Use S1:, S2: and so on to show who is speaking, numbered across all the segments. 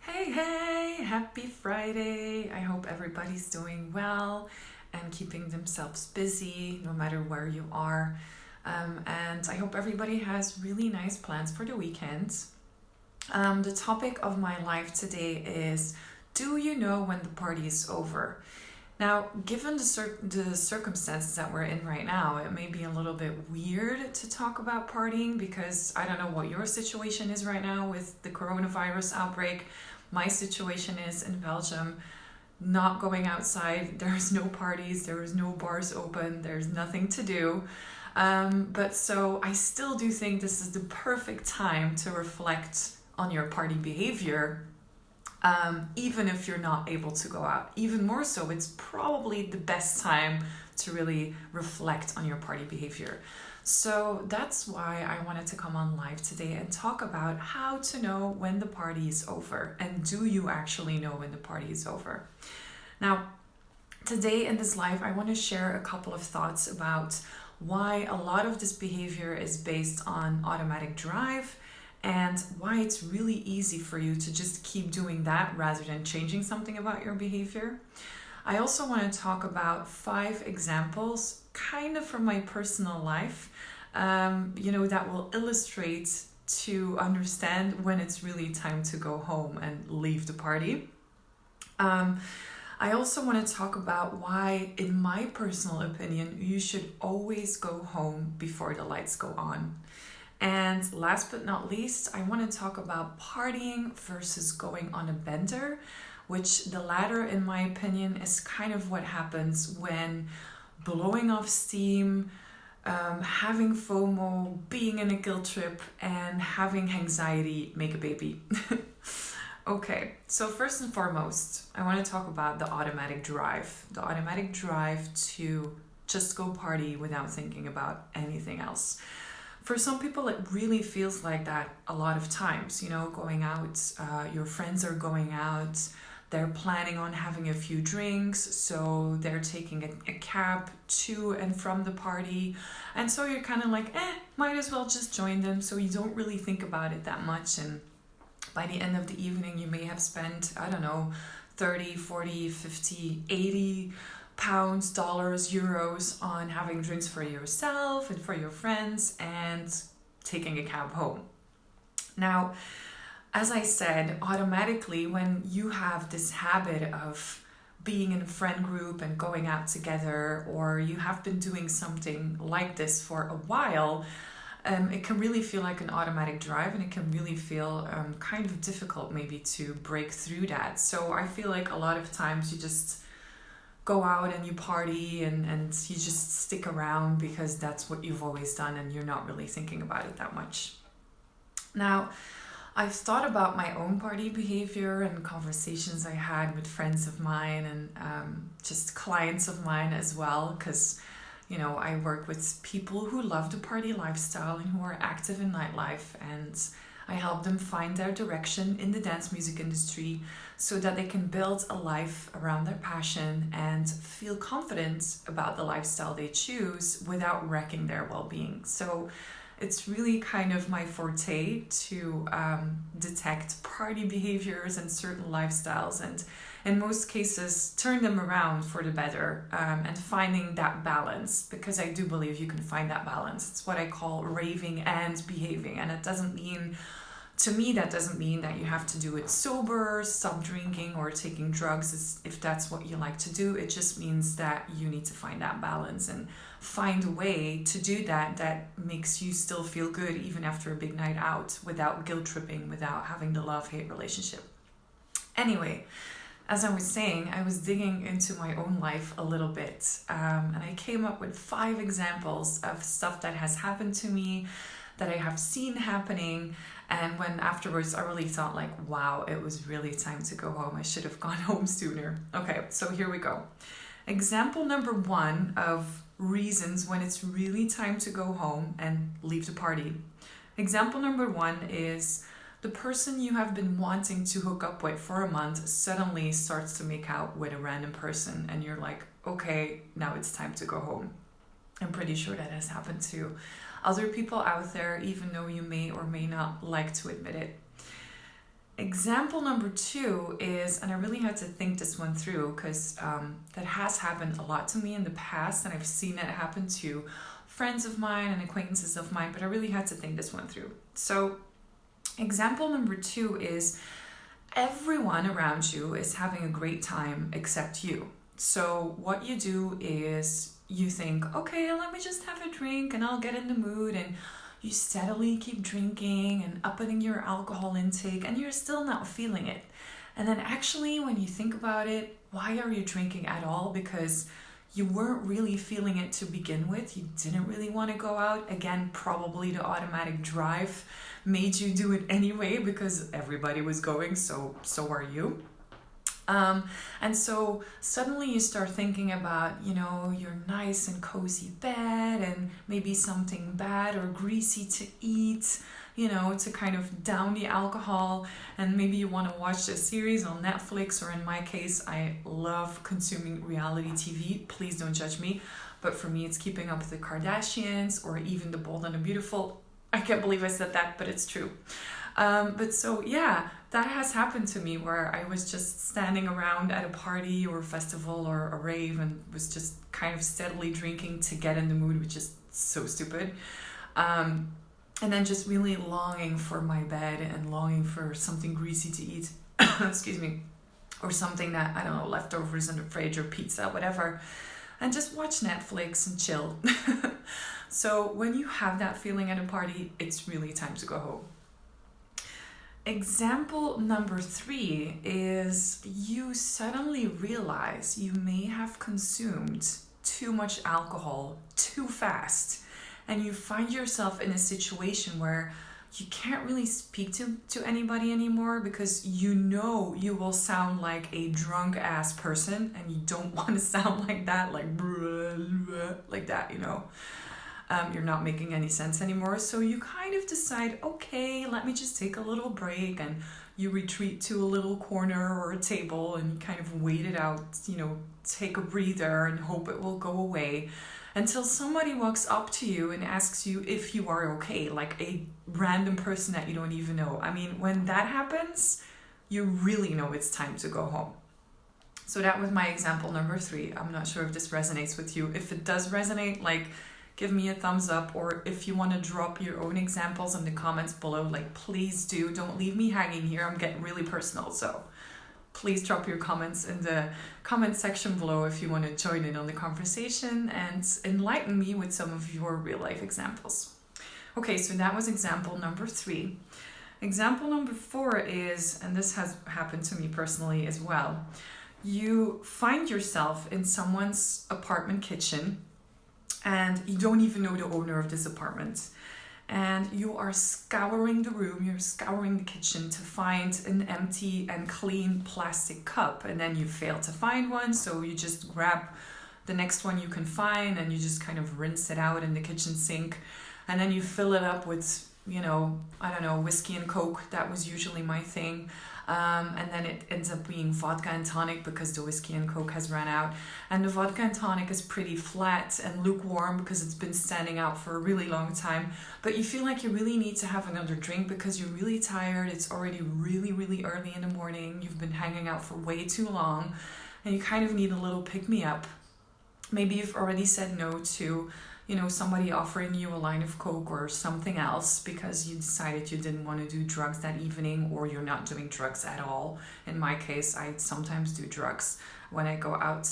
S1: Hey, happy Friday. I hope everybody's doing well and keeping themselves busy no matter where you are. And I hope everybody has really nice plans for the weekend. The topic of my life today is, do you know when the party is over? Now, given the circumstances that we're in right now, it may be a little bit weird to talk about partying because I don't know what your situation is right now with the coronavirus outbreak. My situation is in Belgium, not going outside. There's no parties, there's no bars open, there's nothing to do. But so I still do think this is the perfect time to reflect on your party behavior. Even if you're not able to go out. Even more so, it's probably the best time to really reflect on your party behavior. So that's why I wanted to come on live today and talk about how to know when the party is over. And do you actually know when the party is over? Now, today in this live, I want to share a couple of thoughts about why a lot of this behavior is based on automatic drive and why it's really easy for you to just keep doing that rather than changing something about your behavior. I also want to talk about 5 examples, kind of from my personal life, that will illustrate to understand when it's really time to go home and leave the party. I also want to talk about why, in my personal opinion, you should always go home before the lights go on. And last but not least, I want to talk about partying versus going on a bender, which the latter, in my opinion, is kind of what happens when blowing off steam, having FOMO, being in a guilt trip, and having anxiety make a baby. Okay, so first and foremost, I want to talk about the automatic drive. The automatic drive to just go party without thinking about anything else. For some people, it really feels like that a lot of times, going out, your friends are going out, they're planning on having a few drinks, so they're taking a cab to and from the party. And so you're kind of like, might as well just join them. So you don't really think about it that much. And by the end of the evening, you may have spent, 30, 40, 50, 80 pounds, dollars, euros on having drinks for yourself and for your friends and taking a cab home. Now, as I said, automatically when you have this habit of being in a friend group and going out together, or you have been doing something like this for a while, it can really feel like an automatic drive, and it can really feel kind of difficult maybe to break through that. So I feel like a lot of times you just go out and you party and you just stick around because that's what you've always done and you're not really thinking about it that much. Now, I've thought about my own party behavior and conversations I had with friends of mine and just clients of mine as well, because I work with people who love the party lifestyle and who are active in nightlife, and I help them find their direction in the dance music industry so that they can build a life around their passion and feel confident about the lifestyle they choose without wrecking their well-being. So it's really kind of my forte to detect party behaviors and certain lifestyles, and in most cases turn them around for the better, and finding that balance, because I do believe you can find that balance. It's what I call raving and behaving, and it doesn't mean, to me, that doesn't mean that you have to do it sober, stop drinking or taking drugs if that's what you like to do. It just means that you need to find that balance and find a way to do that makes you still feel good even after a big night out, without guilt tripping, without having the love-hate relationship. Anyway, as I was saying, I was digging into my own life a little bit, and I came up with 5 examples of stuff that has happened to me, that I have seen happening, and when afterwards I really thought like, wow, it was really time to go home. I should have gone home sooner. Okay, so here we go. Example number 1 of reasons when it's really time to go home and leave the party. Example number 1 is the person you have been wanting to hook up with for a month suddenly starts to make out with a random person, and you're like, okay, now it's time to go home. I'm pretty sure that has happened to other people out there, even though you may or may not like to admit it. Example number 2 is, and I really had to think this one through because that has happened a lot to me in the past, and I've seen it happen to friends of mine and acquaintances of mine, but I really had to think this one through. So, example number 2 is everyone around you is having a great time except you. So, what you do is you think, okay, let me just have a drink and I'll get in the mood, and you steadily keep drinking and upping your alcohol intake, and you're still not feeling it. And then actually, when you think about it, why are you drinking at all? Because you weren't really feeling it to begin with. You didn't really want to go out. Again, probably the automatic drive made you do it anyway because everybody was going, so are you. And so suddenly you start thinking about, your nice and cozy bed and maybe something bad or greasy to eat, to kind of down the alcohol. And maybe you want to watch a series on Netflix, or in my case, I love consuming reality TV. Please don't judge me. But for me, it's Keeping Up with the Kardashians or even The Bold and the Beautiful. I can't believe I said that, but it's true. But so, yeah, that has happened to me where I was just standing around at a party or a festival or a rave and was just kind of steadily drinking to get in the mood, which is so stupid. And then just really longing for my bed and longing for something greasy to eat, excuse me, or something that, I don't know, leftovers in the fridge or pizza, whatever, and just watch Netflix and chill. So when you have that feeling at a party, it's really time to go home. Example number 3 is you suddenly realize you may have consumed too much alcohol too fast, and you find yourself in a situation where you can't really speak to anybody anymore because you will sound like a drunk ass person, and you don't want to sound like that, like that, You're not making any sense anymore. So you kind of decide, okay, let me just take a little break, and you retreat to a little corner or a table and you kind of wait it out, take a breather and hope it will go away until somebody walks up to you and asks you if you are okay, like a random person that you don't even know. I mean, when that happens, you really know it's time to go home. So that was my example number 3. I'm not sure if this resonates with you. If it does resonate, give me a thumbs up, or if you want to drop your own examples in the comments below, please do. Don't leave me hanging here. I'm getting really personal, so please drop your comments in the comment section below if you want to join in on the conversation and enlighten me with some of your real life examples. Okay, so that was example number 3. Example number 4 is, and this has happened to me personally as well, you find yourself in someone's apartment kitchen and you don't even know the owner of this apartment. And you are scouring the room, you're scouring the kitchen to find an empty and clean plastic cup. And then you fail to find one, so you just grab the next one you can find and you just kind of rinse it out in the kitchen sink. And then you fill it up with, whiskey and Coke. That was usually my thing. And then it ends up being vodka and tonic because the whiskey and Coke has run out. And the vodka and tonic is pretty flat and lukewarm because it's been standing out for a really long time. But you feel like you really need to have another drink because you're really tired. It's already really, really early in the morning. You've been hanging out for way too long and you kind of need a little pick-me-up. Maybe you've already said no to somebody offering you a line of Coke or something else because you decided you didn't want to do drugs that evening, or you're not doing drugs at all. In my case, I sometimes do drugs when I go out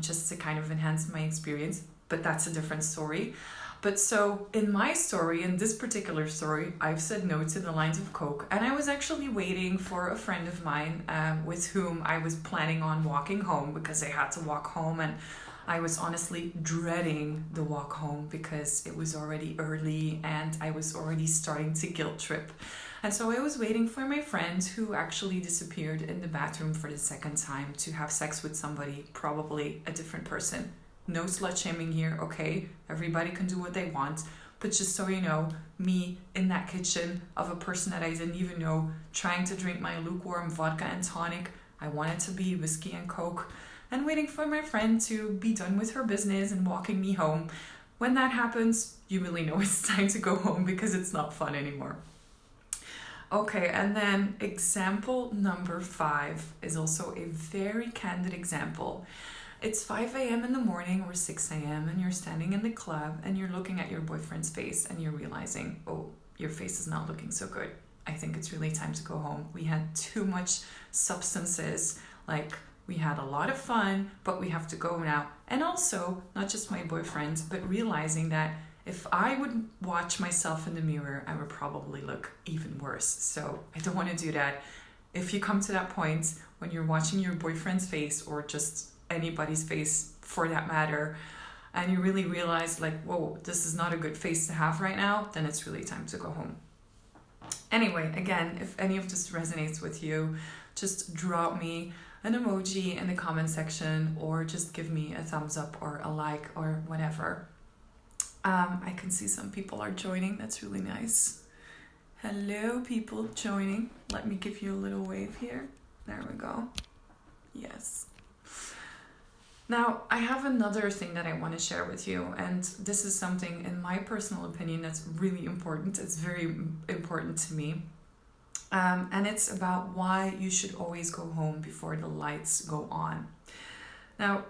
S1: just to kind of enhance my experience, but that's a different story. But so in my story, in this particular story, I've said no to the lines of Coke, and I was actually waiting for a friend of mine with whom I was planning on walking home because I had to walk home, and I was honestly dreading the walk home because it was already early and I was already starting to guilt trip. And so I was waiting for my friend, who actually disappeared in the bathroom for the second time to have sex with somebody, probably a different person. No slut shaming here, okay? Everybody can do what they want. But just so you know, me in that kitchen of a person that I didn't even know, trying to drink my lukewarm vodka and tonic. I wanted to be whiskey and Coke, and waiting for my friend to be done with her business and walking me home. When that happens, you really know it's time to go home because it's not fun anymore. Okay, and then example number 5 is also a very candid example. It's 5 a.m. in the morning or 6 a.m. and you're standing in the club and you're looking at your boyfriend's face and you're realizing, oh, your face is not looking so good. I think it's really time to go home. We had too much substances, like we had a lot of fun, but we have to go now. And also, not just my boyfriend, but realizing that if I would watch myself in the mirror, I would probably look even worse. So I don't want to do that. If you come to that point when you're watching your boyfriend's face or just anybody's face for that matter, and you really realize like, whoa, this is not a good face to have right now, then it's really time to go home. Anyway, again, if any of this resonates with you, just drop me an emoji in the comment section or just give me a thumbs up or a like or whatever. I can see some people are joining. That's really nice. Hello, people joining. Let me give you a little wave here. There we go. Yes. Now, I have another thing that I want to share with you, and this is something, in my personal opinion, that's really important. It's very important to me. And it's about why you should always go home before the lights go on. Now,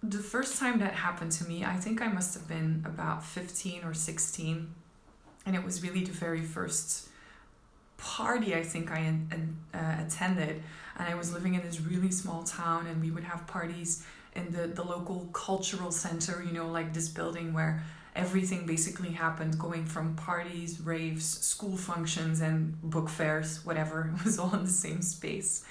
S1: the first time that happened to me, I think I must have been about 15 or 16. And it was really the very first party I think I attended. And I was living in this really small town, and we would have parties in the local cultural center, you know, like this building where everything basically happened, going from parties, raves, school functions, and book fairs, whatever. It was all in the same space.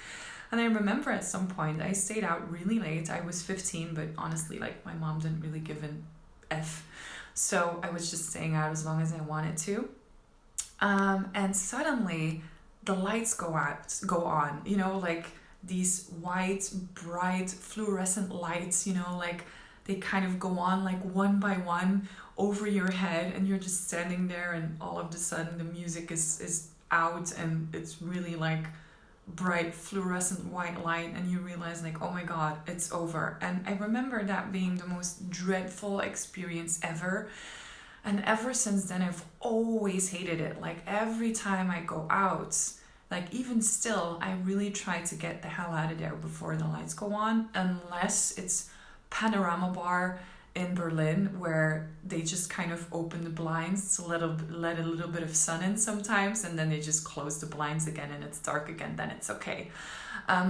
S1: And I remember at some point I stayed out really late. I was 15, but honestly, like, my mom didn't really give an F. So I was just staying out as long as I wanted to. And suddenly the lights go on, you know, like these white, bright, fluorescent lights, you know, like they kind of go on like one by one over your head, and you're just standing there, and all of a sudden the music is out, and it's really like bright fluorescent white light, and you realize like, oh my god, it's over. And I remember that being the most dreadful experience ever, and ever since then I've always hated it. Like every time I go out, like even still, I really try to get the hell out of there before the lights go on, unless it's Panorama Bar in Berlin, where they just kind of open the blinds to let a little bit of sun in sometimes, and then they just close the blinds again and it's dark again, then it's okay.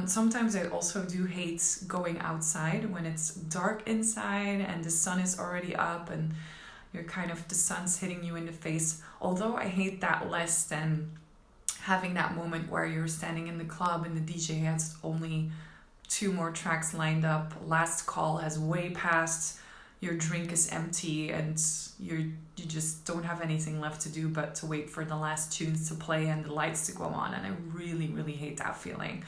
S1: Sometimes I also do hate going outside when it's dark inside and the sun is already up and you're kind of, the sun's hitting you in the face. Although I hate that less than having that moment where you're standing in the club and the DJ has only 2 more tracks lined up, last call has way passed, your drink is empty, and you just don't have anything left to do but to wait for the last tunes to play and the lights to go on. And I really, really hate that feeling.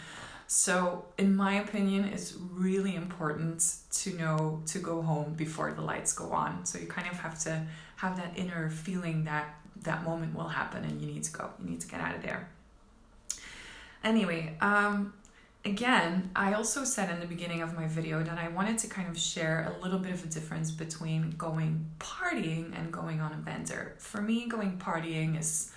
S1: So in my opinion, it's really important to know to go home before the lights go on. So you kind of have to have that inner feeling that that moment will happen and you need to go. You need to get out of there. Anyway, again, I also said in the beginning of my video that I wanted to kind of share a little bit of a difference between going partying and going on a bender. For me, going partying is,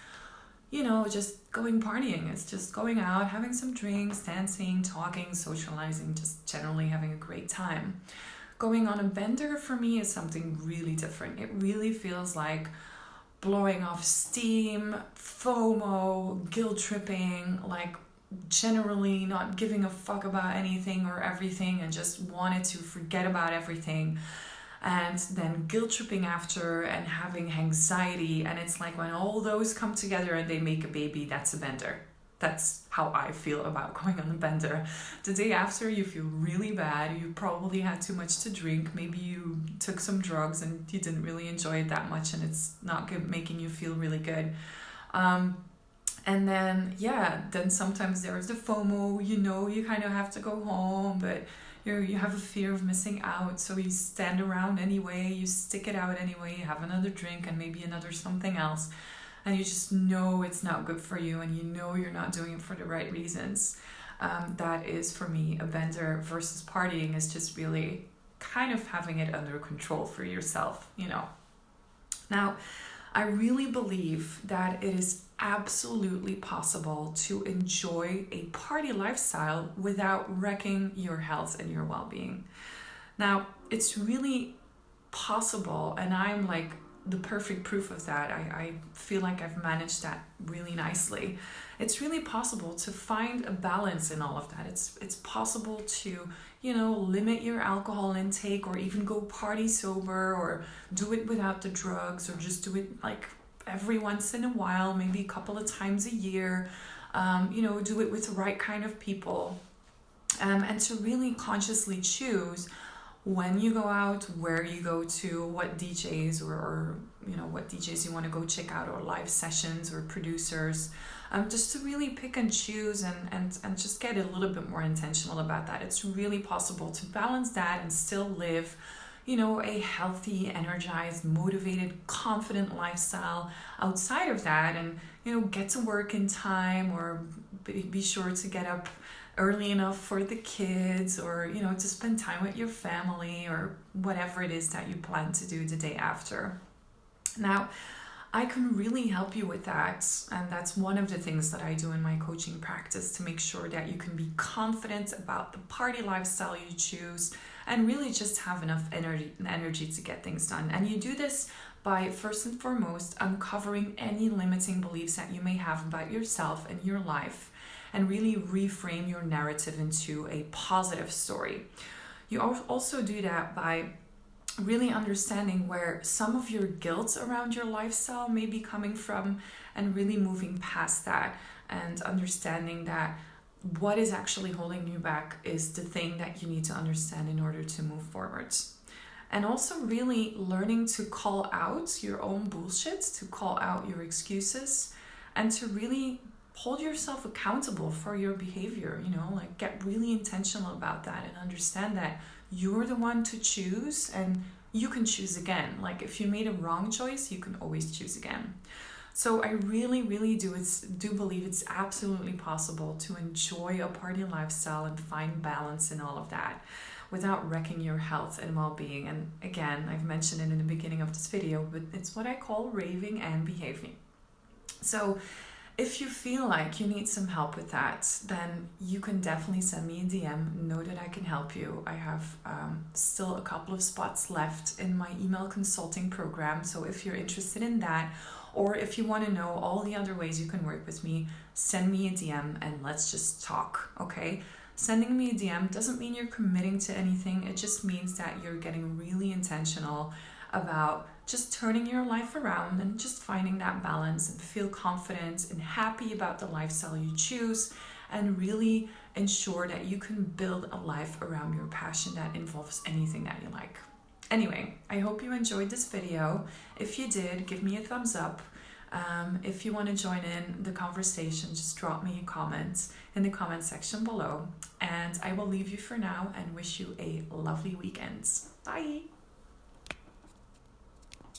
S1: you know, just going partying. It's just going out, having some drinks, dancing, talking, socializing, just generally having a great time. Going on a bender for me is something really different. It really feels like blowing off steam, FOMO, guilt tripping, like generally not giving a fuck about anything or everything and just wanted to forget about everything, and then guilt tripping after and having anxiety. And it's like when all those come together and they make a baby, that's a bender. That's how I feel about going on a bender. The day after, you feel really bad. You probably had too much to drink. Maybe you took some drugs and you didn't really enjoy it that much and it's not good, making you feel really good. And then, then sometimes there's the FOMO, you know, you kind of have to go home, but you have a fear of missing out. So you stand around anyway, you stick it out anyway, you have another drink and maybe another something else. And you just know it's not good for you and you know you're not doing it for the right reasons. That is, for me, a bender versus partying is just really kind of having it under control for yourself, you know. Now, I really believe that it is absolutely possible to enjoy a party lifestyle without wrecking your health and your well-being. Now, it's really possible, and I'm like the perfect proof of that. I feel like I've managed that really nicely. It's really possible to find a balance in all of that. It's possible to, limit your alcohol intake, or even go party sober, or do it without the drugs, or just do it like every once in a while, maybe a couple of times a year. Do it with the right kind of people, and to really consciously choose when you go out, where you go to, what DJs or what DJs you want to go check out, or live sessions or producers, just to really pick and choose and just get a little bit more intentional about that. It's really possible to balance that and still live a healthy, energized, motivated, confident lifestyle outside of that, and get to work in time, or be sure to get up early enough for the kids, or to spend time with your family, or whatever it is that you plan to do the day after. Now, I can really help you with that, and that's one of the things that I do in my coaching practice, to make sure that you can be confident about the party lifestyle you choose, and really just have enough energy to get things done. And you do this by, first and foremost, uncovering any limiting beliefs that you may have about yourself and your life, and really reframe your narrative into a positive story. You also do that by really understanding where some of your guilt around your lifestyle may be coming from, and really moving past that, and understanding that what is actually holding you back is the thing that you need to understand in order to move forward. And also really learning to call out your own bullshit, to call out your excuses, and to really hold yourself accountable for your behavior, get really intentional about that, and understand that you're the one to choose, and you can choose again. Like, if you made a wrong choice, you can always choose again. So I really, really do believe it's absolutely possible to enjoy a party lifestyle and find balance in all of that without wrecking your health and well-being. And again, I've mentioned it in the beginning of this video, but it's what I call raving and behaving. So if you feel like you need some help with that, then you can definitely send me a DM. Know that I can help you. I have still a couple of spots left in my email consulting program. So if you're interested in that, or if you want to know all the other ways you can work with me, send me a DM and let's just talk, okay? Sending me a DM doesn't mean you're committing to anything. It just means that you're getting really intentional about just turning your life around and just finding that balance, and feel confident and happy about the lifestyle you choose, and really ensure that you can build a life around your passion that involves anything that you like. Anyway, I hope you enjoyed this video. If you did, give me a thumbs up. If you want to join in the conversation, just drop me a comment in the comment section below. And I will leave you for now and wish you a lovely weekend. Bye!